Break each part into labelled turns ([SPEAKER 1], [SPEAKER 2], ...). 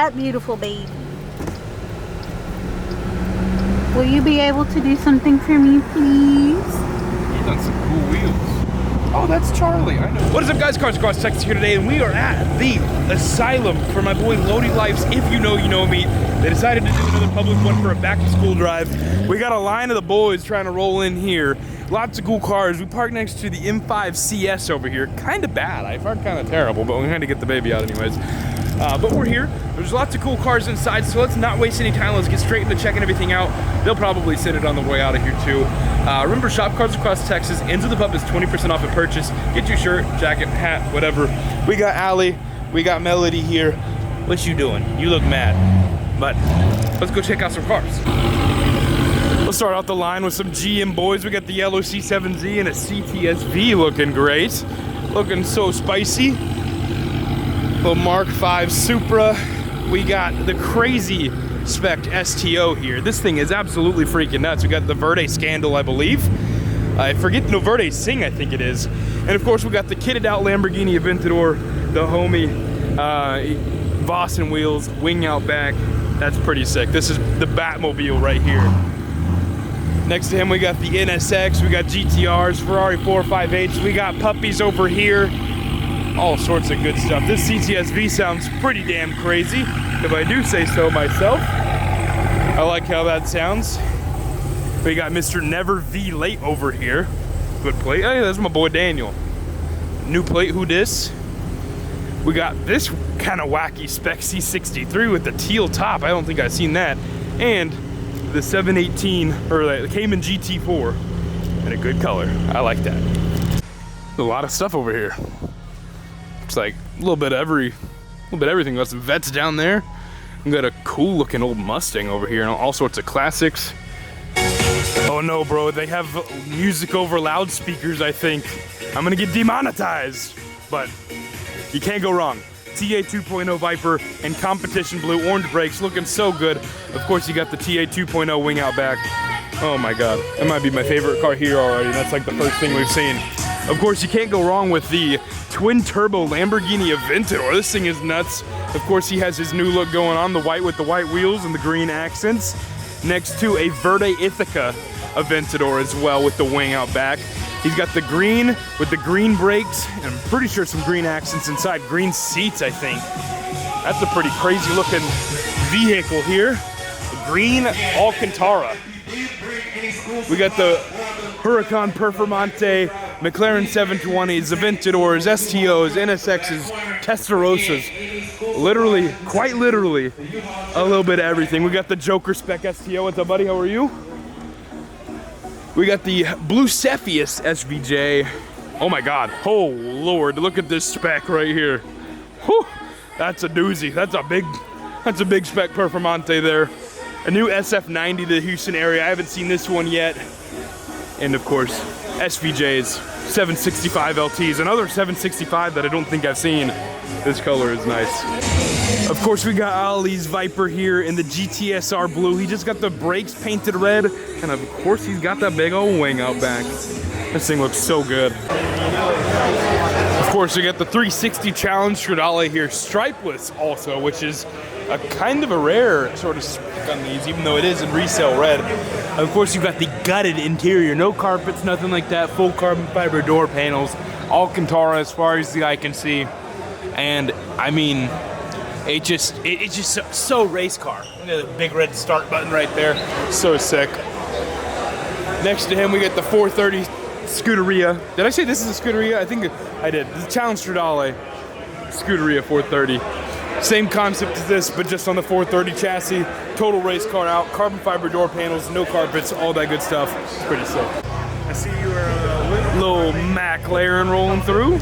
[SPEAKER 1] that beautiful baby. Will you be able to do something for me, please?
[SPEAKER 2] He's on some cool wheels. Oh, that's Charlie, I know. What is up, guys? Cars Across Texas here today, and we are at the asylum for my boy LodhiLife's If You Know, You Know Me. They decided to do another public one for a back-to-school drive. We got a line of the boys trying to roll in here. Lots of cool cars. We parked next to the M5 CS over here. Kind of bad. I parked kind of terrible, but we had to get the baby out anyways. But we're here. There's lots of cool cars inside, so let's not waste any time. Let's get straight into checking everything out. They'll probably send it on the way out of here too. Remember, shop Cars Across Texas. Ends of the pub is 20% off at purchase. Get your shirt, jacket, hat, whatever. We got Allie. We got Melody here. What you doing? You look mad. But let's go check out some cars. We'll start out the line with some GM boys. We got the yellow C7Z and a CTSV looking great. Looking so spicy. Little Mark V Supra. We got the crazy spec STO here. This thing is absolutely freaking nuts. We got the Verde Scandal, I believe. I forget, no, Verde Sing, I think it is. And of course, we got the kitted out Lamborghini Aventador, the homie Vossen wheels, wing out back. That's pretty sick. This is the Batmobile right here. Next to him, we got the NSX, we got GTRs, Ferrari 458s, we got puppies over here. All sorts of good stuff. This CTSV sounds pretty damn crazy, if I do say so myself. I like how that sounds. We got Mr. Never V Late over here. Good plate. Hey, that's my boy Daniel. New plate, who dis? We got this kind of wacky spec C63 with the teal top. I don't think I've seen that. And the 718, or the Cayman GT4 in a good color. I like that. A lot of stuff over here. It's like a little bit of everything. Got some vets down there. We got a cool looking old Mustang over here and all sorts of classics. Oh no, bro, they have music over loudspeakers, I think. I'm gonna get demonetized, but you can't go wrong. TA 2.0 Viper and competition blue orange brakes looking so good. Of course, you got the TA 2.0 wing out back. Oh my God, that might be my favorite car here already. That's like the first thing we've seen. Of course, you can't go wrong with the twin turbo Lamborghini Aventador. This thing is nuts. Of course, he has his new look going on, the white with the white wheels and the green accents. Next to a Verde Ithaca Aventador as well with the wing out back. He's got the green with the green brakes, and I'm pretty sure some green accents inside. Green seats, I think. That's a pretty crazy looking vehicle here. Green Alcantara. We got the Huracan Performante, McLaren 720s, Aventadors, STOs, NSXs, Testarossas. Literally, quite literally, a little bit of everything. We got the Joker spec STO. What's up, buddy? How are you? We got the Blue Cepheus SVJ. Oh my God. Oh Lord, look at this spec right here. Whew, that's a doozy. That's a big spec Performante there. A new SF90 to the Houston area. I haven't seen this one yet. And of course, SVJ's 765 LTs. Another 765 that I don't think I've seen. This color is nice. Of course, we got Ali's Viper here in the GTSR blue. He just got the brakes painted red. And of course, he's got that big old wing out back. This thing looks so good. Of course, we got the 360 Challenge Stradale here. Stripeless also, which is a kind of a rare sort of spec on these, even though it is in resale red. Of course, you've got the gutted interior. No carpets, nothing like that. Full carbon fiber door panels. Alcantara as far as the eye can see. And I mean, it's just so race car. Look at the big red start button right there. So sick. Next to him, we get the 430 Scuderia. Did I say this is a Scuderia? I think I did. The Challenge Stradale Scuderia 430. Same concept as this, but just on the 430 chassis. Total race car out. Carbon fiber door panels, no carpets, all that good stuff. It's pretty sick. I see you are little McLaren rolling through.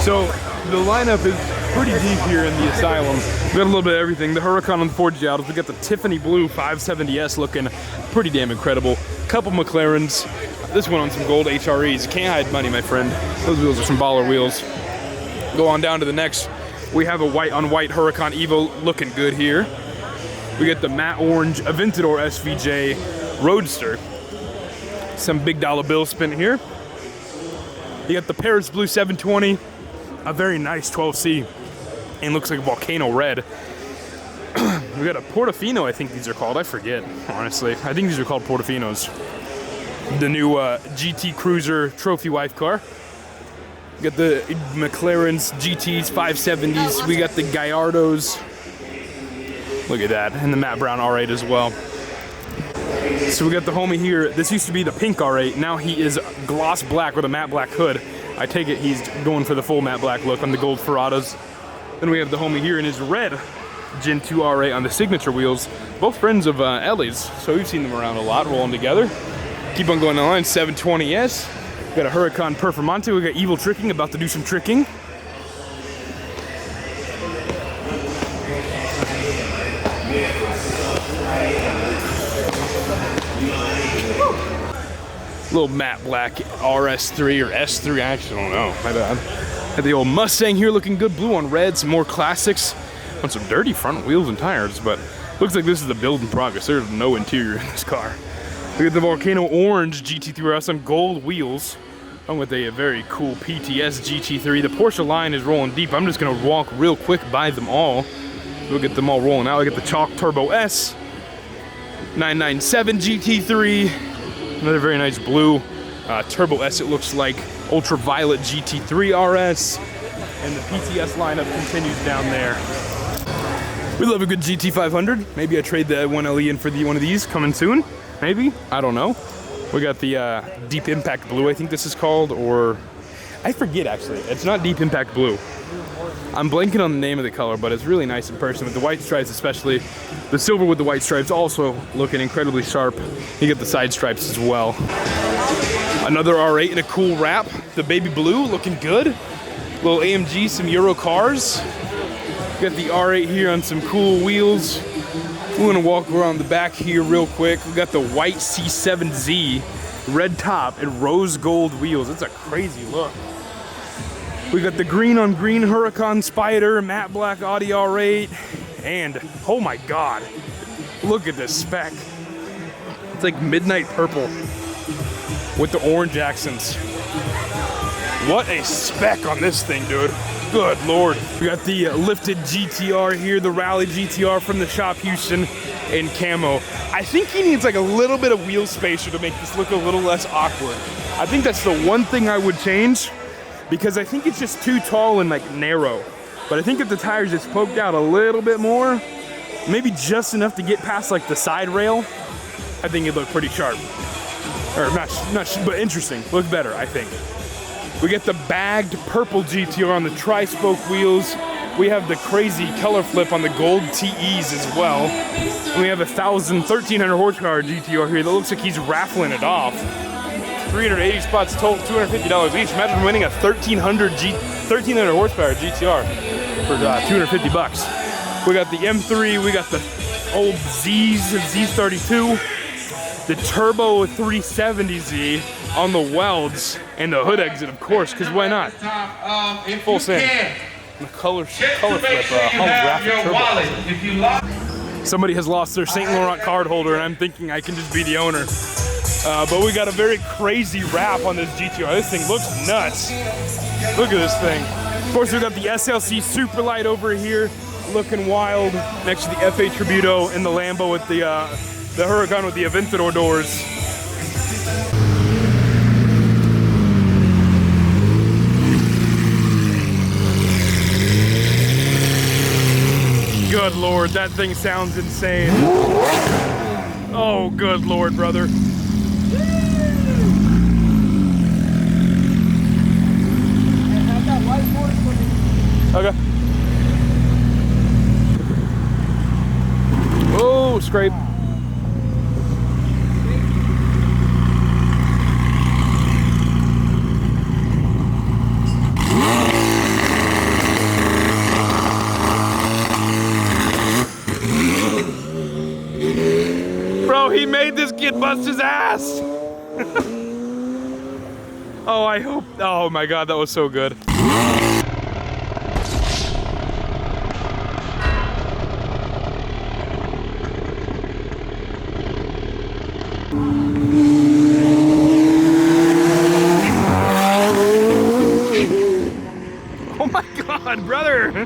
[SPEAKER 2] So the lineup is pretty deep here in the asylum. We got a little bit of everything. The Huracan on the Ford Giados. We got the Tiffany Blue 570S looking pretty damn incredible. Couple McLarens. This one on some gold HREs. Can't hide money, my friend. Those wheels are some baller wheels. Go on down to the next. We have a white on white Huracan Evo looking good here. We get the matte orange Aventador SVJ Roadster. Some big dollar bill spin here. You got the Paris Blue 720, a very nice 12C, and looks like a volcano red. We got a Portofino, I think these are called. I forget, honestly. I think these are called Portofinos. The new GT Cruiser trophy wife car. We got the McLaren's GTs, 570s. We got the Gallardos. Look at that, and the matte brown R8 as well. So we got the homie here. This used to be the pink R8. Now he is gloss black with a matte black hood. I take it he's going for the full matte black look on the gold Ferratas. Then we have the homie here in his red Gen 2 R8 on the signature wheels. Both friends of Ellie's, so we've seen them around a lot, rolling together. Keep on going on the line, 720S. We got a Huracan Performante. We got Evil Tricking, about to do some tricking. Little matte black RS3 or S3, I actually don't know, my bad. Got the old Mustang here looking good, blue on red, some more classics. On some dirty front wheels and tires, but looks like this is a build in progress. There's no interior in this car. We got the Volcano Orange GT3RS on gold wheels. I'm with a very cool PTS GT3. The Porsche line is rolling deep. I'm just gonna walk real quick by them all. We'll get them all rolling out. I got the Chalk Turbo S, 997 GT3. Another very nice blue Turbo S, it looks like. Ultraviolet GT3 RS. And the PTS lineup continues down there. We love a good GT500. Maybe I trade the 1LE in for one of these coming soon. Maybe, I don't know. We got the Deep Impact Blue, I think this is called, or I forget actually. It's not Deep Impact Blue. I'm blanking on the name of the color, but it's really nice in person with the white stripes, especially the silver with the white stripes, also looking incredibly sharp. You get the side stripes as well. Another R8 in a cool wrap. The baby blue looking good. Little AMG, some Euro cars. Got the R8 here on some cool wheels. We're gonna walk around the back here real quick. We got the white C7Z, red top and rose gold wheels. It's a crazy look. We got the green on green Huracan Spider, matte black Audi R8, and oh my God, look at this spec. It's like midnight purple with the orange accents. What a spec on this thing, dude. Good Lord. We got the lifted GTR here, the Rally GTR from the shop Houston in camo. I think he needs like a little bit of wheel spacer to make this look a little less awkward. I think that's the one thing I would change, because I think it's just too tall and like narrow. But I think if the tires just poked out a little bit more, maybe just enough to get past like the side rail, I think it'd look pretty sharp. Or not, but interesting. Look better, I think. We get the bagged purple GTR on the tri-spoke wheels. We have the crazy color flip on the gold TEs as well. And we have a 1300 horsepower GTR here that looks like he's raffling it off. 380 spots total, $250 each. Imagine winning a 1300 horsepower GTR for 250 bucks. We got the M3, we got the old Z32, the Turbo 370Z on the welds, and the hood exit, of course, because why not? Full sand. The color flip, holographic turbo. Somebody has lost their St. Laurent card holder, and I'm thinking I can just be the owner. But we got a very crazy wrap on this GTR. This thing looks nuts. Look at this thing. Of course, we got the SLC Superlight over here, looking wild, next to the F8 Tributo and the Lambo with the Huracan with the Aventador doors. Good Lord, that thing sounds insane. Oh, good Lord, brother. Okay. Oh, scrape. Bro, he made this kid bust his ass. Oh, I hope. Oh my God, that was so good. Oh my God, brother.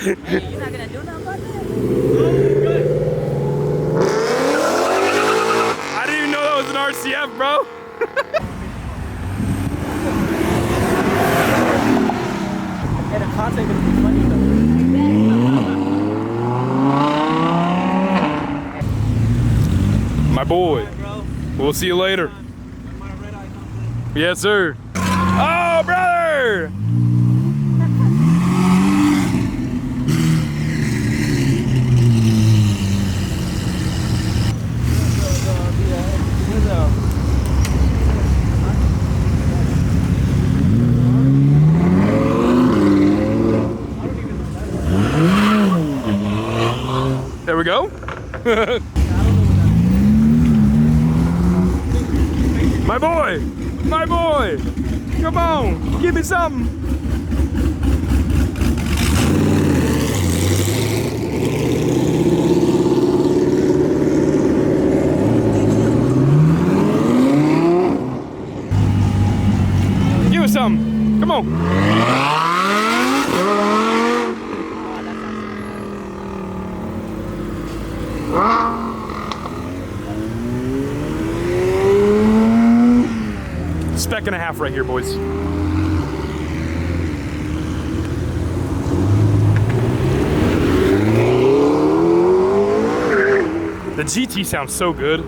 [SPEAKER 3] You're not gonna do nothing about that?
[SPEAKER 2] I didn't even know that was an RCF, bro.
[SPEAKER 3] And the content gonna be funny though.
[SPEAKER 2] My boy. We'll see you later. Yes, sir. Oh, brother! There we go. My boy! My boy! Come on! Give me something! Give us something! Come on! Spec and a half right here, boys. The GT sounds so good.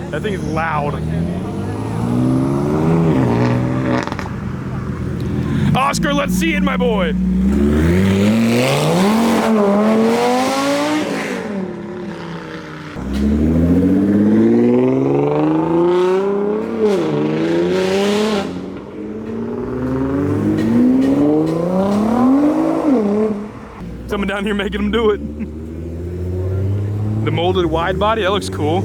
[SPEAKER 2] That thing is loud. Oscar, let's see it, my boy. Someone down here making them do it. The molded wide body, that looks cool.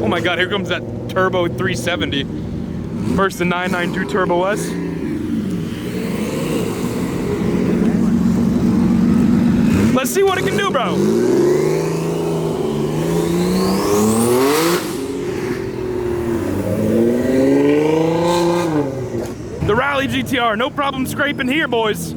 [SPEAKER 2] Oh my God, here comes that turbo 370 versus the 992 Turbo S. Let's see what it can do, bro. The Rally GTR, no problem scraping here, boys.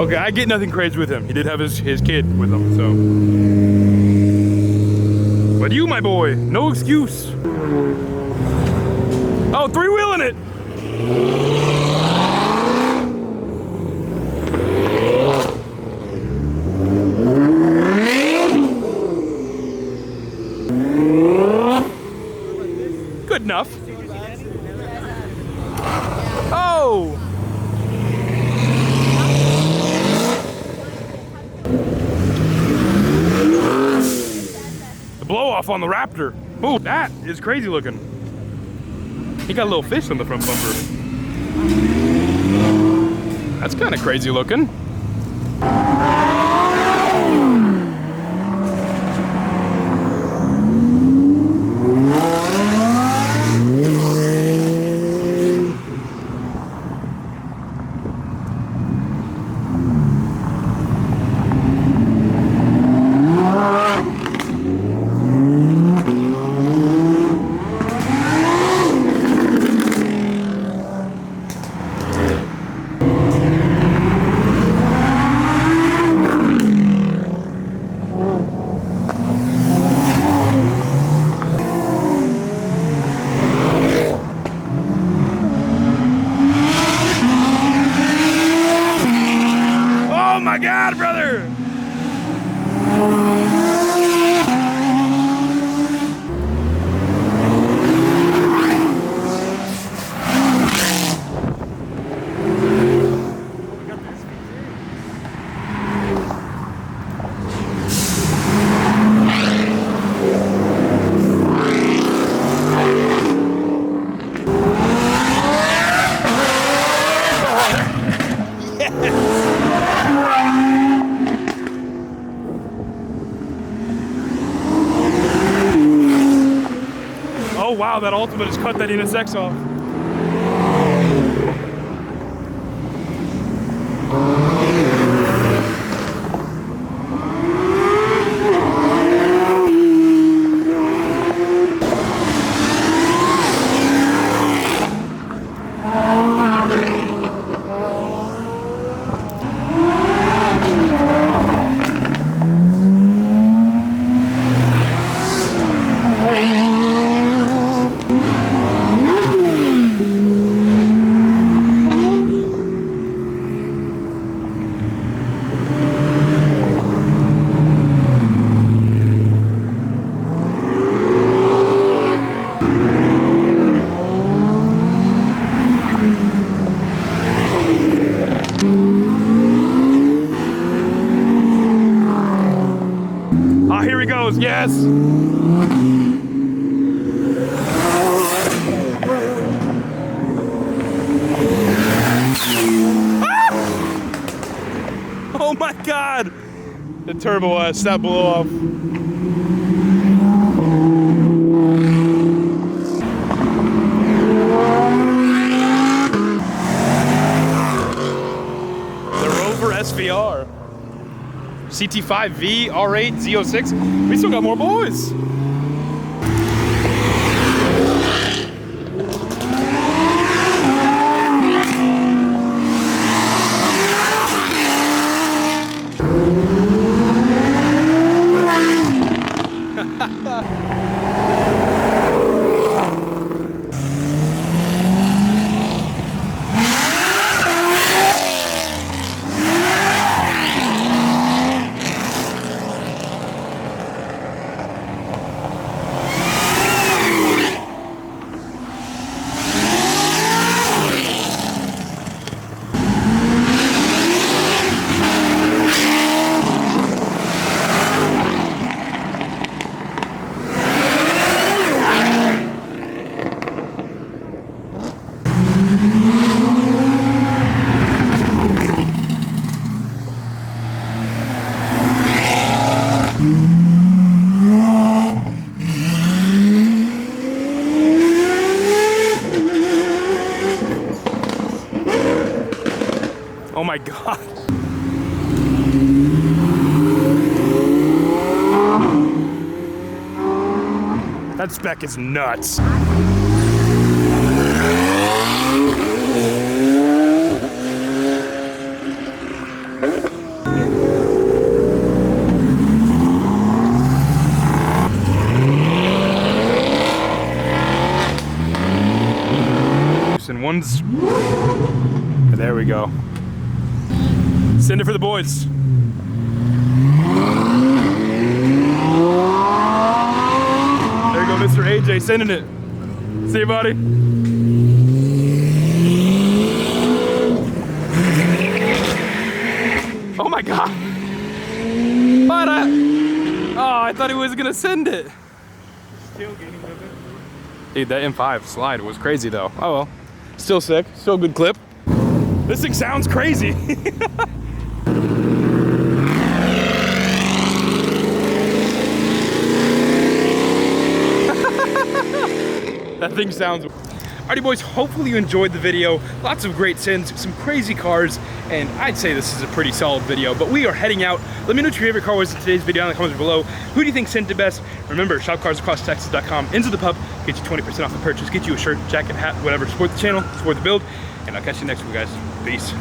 [SPEAKER 2] Okay, I get nothing crazy with him. He did have his kid with him, so. But you, my boy, no excuse. Oh, three-wheeling it. Good enough. Oh! The blow off on the Raptor. Oh, that is crazy looking. He got a little fish on the front bumper. That's kind of crazy looking. Oh my God, brother! Oh wow, that Ultimate has cut that NSX off. Ah, here he goes, yes! Ah! Oh my God! The turbo stop blew off. The Rover SVR. CT5V, R8, Z06. We still got more boys. Oh my God. That spec is nuts. There we go. Send it for the boys. There you go, Mr. AJ, sending it. See you, buddy. Oh my God. What? Oh, I thought he was gonna send it. Still getting with it. Dude, that M5 slide was crazy though. Oh well. Still sick, still a good clip. This thing sounds crazy. That thing sounds... Alrighty boys, hopefully you enjoyed the video. Lots of great sins, some crazy cars, and I'd say this is a pretty solid video, but we are heading out. Let me know what your favorite car was in today's video in the comments below. Who do you think sent it best? Remember, shopcarsacrosstexas.com, into the pub, get you 20% off the purchase, get you a shirt, jacket, hat, whatever. Support the channel, support the build, and I'll catch you next week, guys. Peace.